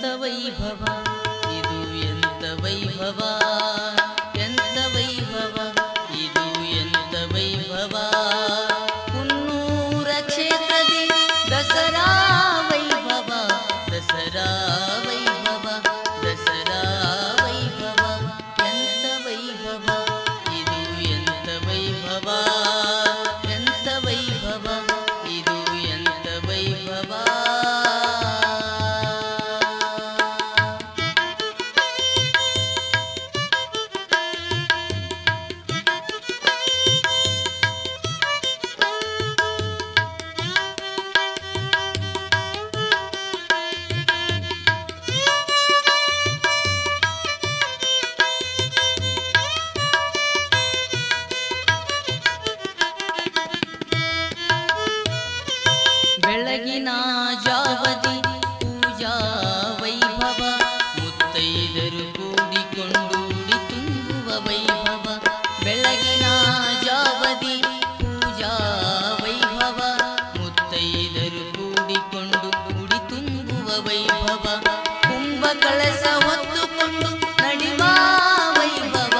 ಎಂತ ವೈಭವ ಇದು ಎಂತ ವೈಭವ ಎಂತ ವೈಭವ ಇದು ಎಂತ ವೈಭವ ಕುನ್ನೂರ ಕ್ಷೇತ್ರದಿ ದಸರಾ ವೈಭವ ದಸರಾ ವೈಭವ ದಸರಾ ವೈಭವ ಎಂತ ವೈಭವ ಇದು ಎಂತ ವೈಭವ ಎಂತ ವೈಭವ ಇದು ಎಂತ ವೈಭವ ಬೆಳಗಿನ ಜಾವದಿ ಪೂಜಾ ವೈಭವ ಮುತ್ತೈದರು ಕೂಡಿಕೊಂಡೂಡಿ ತುಂಬುವ ವೈಭವ ಬೆಳಗಿನ ಜಾವದಿ ಪೂಜಾ ವೈಭವ ಮುತ್ತೈದರು ಕೂಡಿಕೊಂಡು ಕೂಡಿ ತುಂಬುವ ವೈಭವ ಕುಂಭ ಕಳಸ ಹೊತ್ತುಕೊಂಡು ನಡಿವ ವೈಭವ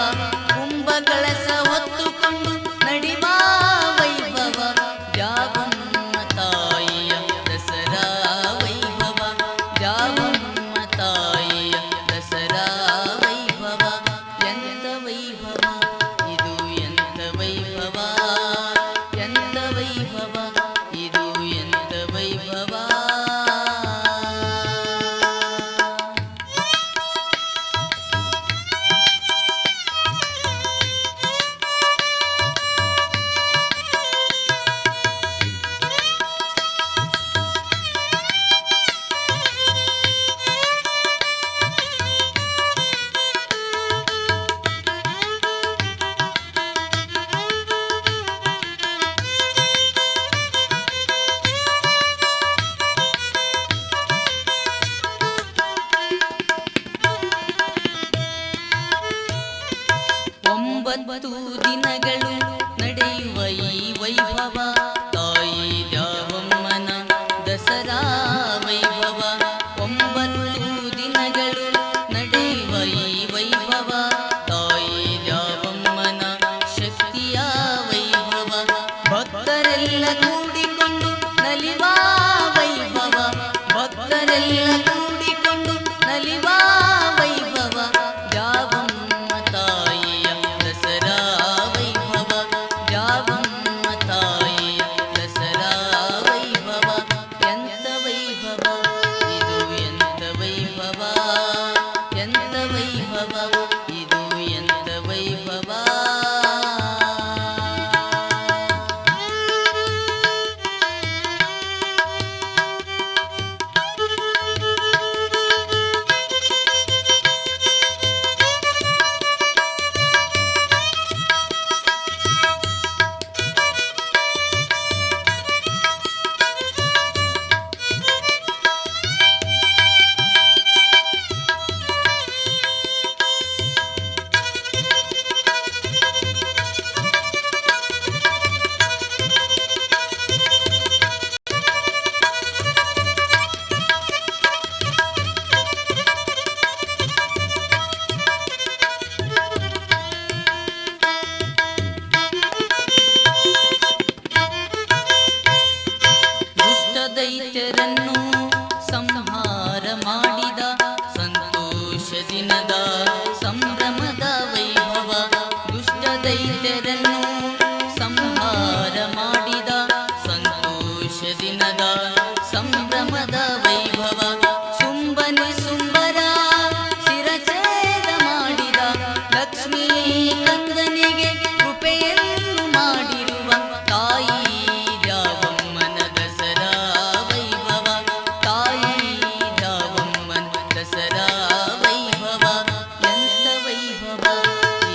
ಕುಂಭ ಕಳಸ ಹೊತ್ತುಕೊಂಡು ನಡಿವ ವೈಭವ ಜಾವಮ್ಮ ತಾಯಿಯ ದಸರಾ ವೈಭವ ಜಾವಮ್ಮ ತಾಯಿಯ ದಸರಾ ವೈಭವ ಎಂತ ವೈಭವ ಇದು ಎಂತ ವೈಭವ ಎಂತ ವೈಭವ ಇದು ಎಂತ ವೈಭವ ಒಂಬತ್ತು ದಿನಗಳು ನಡೆಯುವ ಈ ವೈಭವ ತಾಯಿ ದ್ಯಾವಮ್ಮನ ದಸರಾ ವೈಭವ ಒಂಬತ್ತು ದಿನಗಳು ನಡೆಯುವ ಈ ವೈಭವ ತಾಯಿ ದ್ಯಾವಮ್ಮನ ಶಕ್ತಿಯ ವೈಭವ ಭಕ್ತರೆಲ್ಲ ಕೂಡಿಕೊಂಡು ನಲಿವ ವೈಭವ ಭಕ್ತರೆಲ್ಲ ಕೂಡಿಕೊಂಡು ನಲಿವ ವೈಭವ ದ್ಯಾವಮ್ಮ ತಾಯಿಯ ದಸರಾ ವೈಭವ ದ್ಯಾವಮ್ಮ ತಾಯಿಯ ದಸರಾ ವೈಭವ ಎಂತ ವೈಭವ ಇದು ಎಂತ ವೈಭವ ಎಂತ ವೈಭವ ಇದು ಎಂತ ವೈಭವ ದೈತ್ಯರನ್ನು ಸಂಹಾರ ಮಾಡಿದ ಸಂತೋಷ ದಿನದ ಸಂಭ್ರಮದ ವೈಭವ ದುಷ್ಟ ದೈತ್ಯರನ್ನು ಸಂಹಾರ ಮಾಡಿದ ಸಂತೋಷ ದಿನದ ಸಂಭ್ರಮದ ವೈಭವ ಸುಂಬನಿ ಸುಂಬರ ಶಿರಛೇದ ಮಾಡಿದ ಲಕ್ಷ್ಮೀ ಕಂದನಿಗೆ ಕೃಪೆಯನ್ನು ಮಾಡಿರುವ ತಾಯಿ ದ್ಯಾವಮ್ಮನ ದಸರಾ ವೈಭವ ತಾಯಿ ದ್ಯಾವಮ್ಮನ ದಸರಾ ವೈಭವ ಎಂತ ವೈಭವ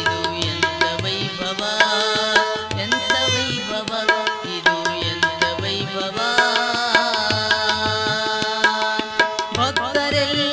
ಇದು ಎಂತ ವೈಭವ ಎಂತ ವೈಭವ ಇದು ಎಂತ ವೈಭವ ಭಕ್ತರೆಲ್ಲ